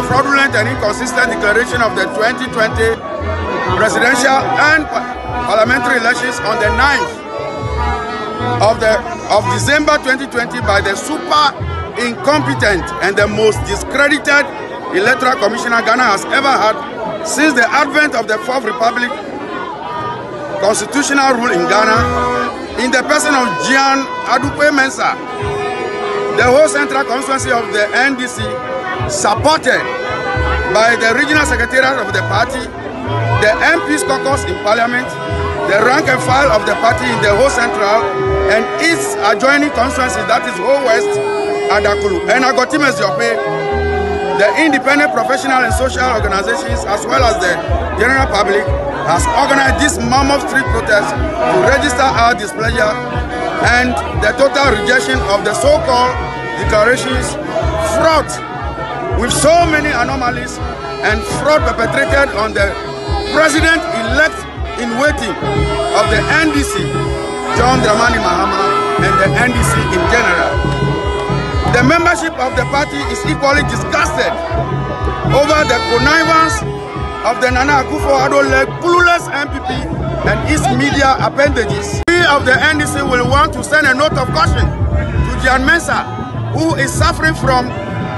fraudulent and inconsistent declaration of the 2020 presidential and parliamentary elections on the 9th of December 2020 by the super incompetent and the most discredited electoral commissioner Ghana has ever had since the advent of the Fourth Republic constitutional rule in Ghana, in the person of Gyan Adupe Mensah. The whole central constituency of the NDC, supported by the regional secretariat of the party, the MPs caucus in parliament, the rank and file of the party in the whole central and its adjoining constituencies, that is whole West, Adakulu, and Agotimes Yope, the independent professional and social organizations as well as the general public has organized this mammoth street protest to register our displeasure and the total rejection of the so-called declarations fraught with so many anomalies and fraud perpetrated on the president-elect in waiting of the NDC, John Dramani Mahama, and the NDC in general. The membership of the party is equally disgusted over the connivance of the Nana Akufo-Addo-led clueless MPP and its media appendages. We of the NDC will want to send a note of caution to Gyan Mensah, who is suffering from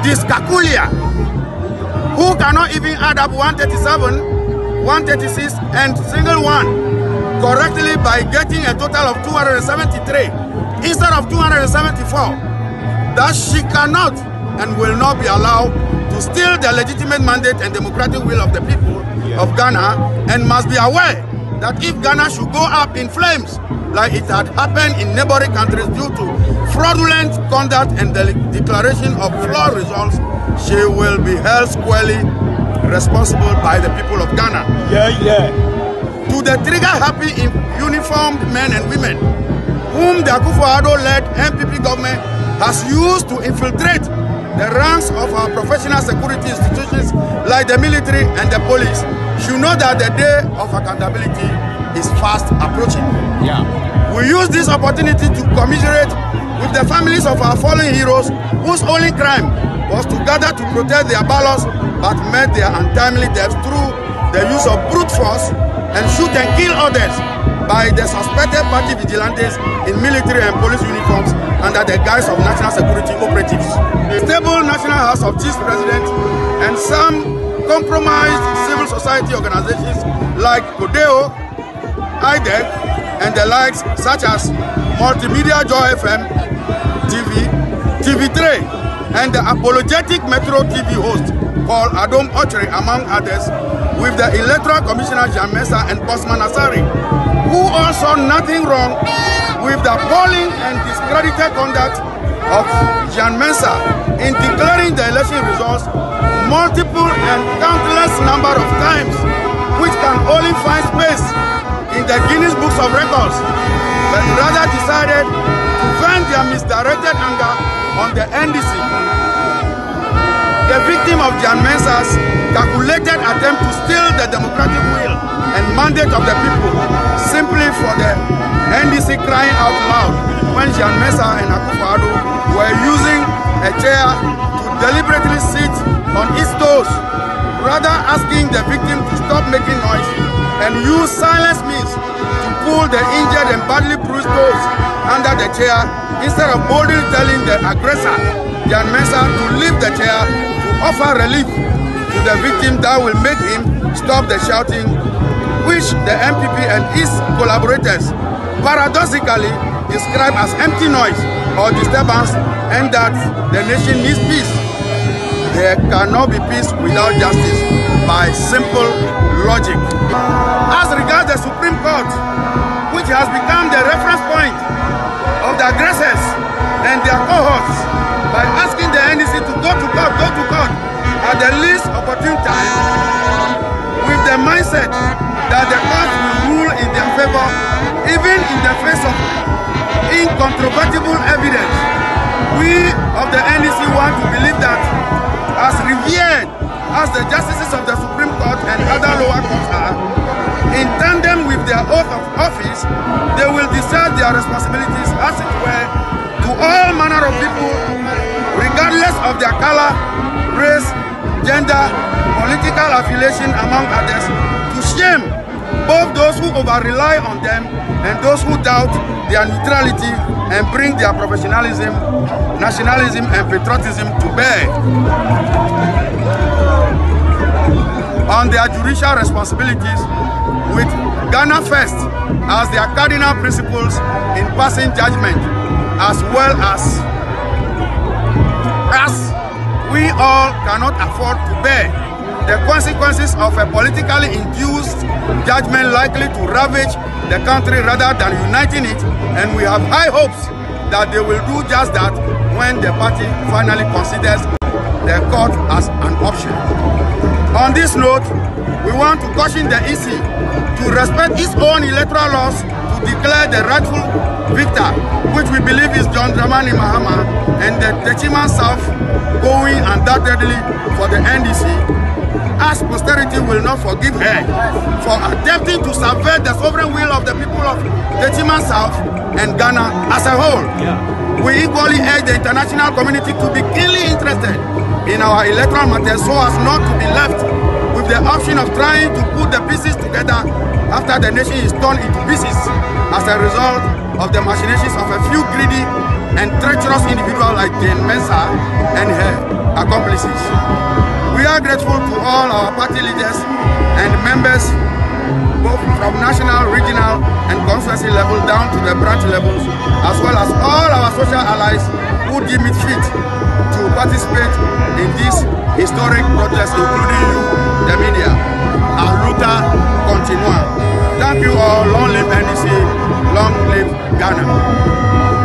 dyscalculia, who cannot even add up 137, 136 and single one correctly by getting a total of 273 instead of 274. That she cannot and will not be allowed to steal the legitimate mandate and democratic will of the people of Ghana, and must be aware that if Ghana should go up in flames like it had happened in neighboring countries due to fraudulent conduct and the declaration of flawed results, she will be held squarely responsible by the people of Ghana. To the trigger-happy uniformed men and women whom the Akufo-Addo-led MPP government has used to infiltrate the ranks of our professional security institutions like the military and the police, should know that the day of accountability is fast approaching. We use this opportunity to commiserate with the families of our fallen heroes whose only crime was to gather to protect their ballots but met their untimely death through the use of brute force and shoot and kill others by the suspected party vigilantes in military and police uniforms under the guise of national security operatives. The stable National House of Chiefs President and some compromised civil society organizations like Kodeo, IDEC, and the likes, such as Multimedia Joy FM, TV, TV3, and the apologetic Metro TV host called Adom Ochre, among others, with the Electoral Commissioner Gyan Mensah and Bosman Asari, who all saw nothing wrong with the appalling and discredited conduct of Gyan Mensah in declaring the election results multiple and countless number of times, which can only find space in the Guinness Books of Records, but rather decided to vent their misdirected anger on the NDC. The victim of Gyan Mensah's calculated attempt to steal the democratic will and mandate of the people, simply for the NDC crying out loud when Gyan Mensah and Akufo-Addo were using a chair to deliberately sit on its toes, rather asking the victim to stop making noise and use silence means to pull the injured and badly bruised toes under the chair, instead of boldly telling the aggressor, Gyan Mensah, to leave the chair to offer relief to the victim that will make him stop the shouting, which the MPP and its collaborators paradoxically describe as empty noise or disturbance, and that the nation needs peace. There cannot be peace without justice, by simple logic. As regards the Supreme Court, which has become the reference point of the aggressors and their cohorts, by asking the NDC to go to court at the least opportune time, with the mindset that the court will rule in their favor, even in the face of incontrovertible evidence. We of the NDC want to believe that, as revered as the justices of the Supreme Court and other lower courts are, in tandem with their oath of office, they will discharge their responsibilities, as it were, to all manner of people, regardless of their color, race, gender, political affiliation, among others, to shame both those who over-rely on them and those who doubt their neutrality and bring their professionalism, nationalism, and patriotism to bear on their judicial responsibilities, with Ghana first as their cardinal principles in passing judgment, as well as we all cannot afford to bear the consequences of a politically induced judgment likely to ravage the country rather than uniting it, and we have high hopes that they will do just that when the party finally considers the court as an option. On this note, we want to caution the EC to respect its own electoral laws to declare the rightful victor, which we believe is John Dramani Mahama, and the Techiman South going undoubtedly for the NDC, as posterity will not forgive her for attempting to subvert the sovereign will of the people of Techiman South and Ghana as a whole. We equally urge the international community to be keenly interested in our electoral matters so as not to be left with the option of trying to put the pieces together after the nation is torn into pieces as a result of the machinations of a few greedy and treacherous individuals like Jane Mensah and her accomplices. We are grateful to all our party leaders and members, both from national, regional, and constituency level down to the branch levels, as well as all our social allies who deem it fit to participate in this historic protest, including you, the media. Our luta continua. Thank you all. Long live NDC. Long live Ghana.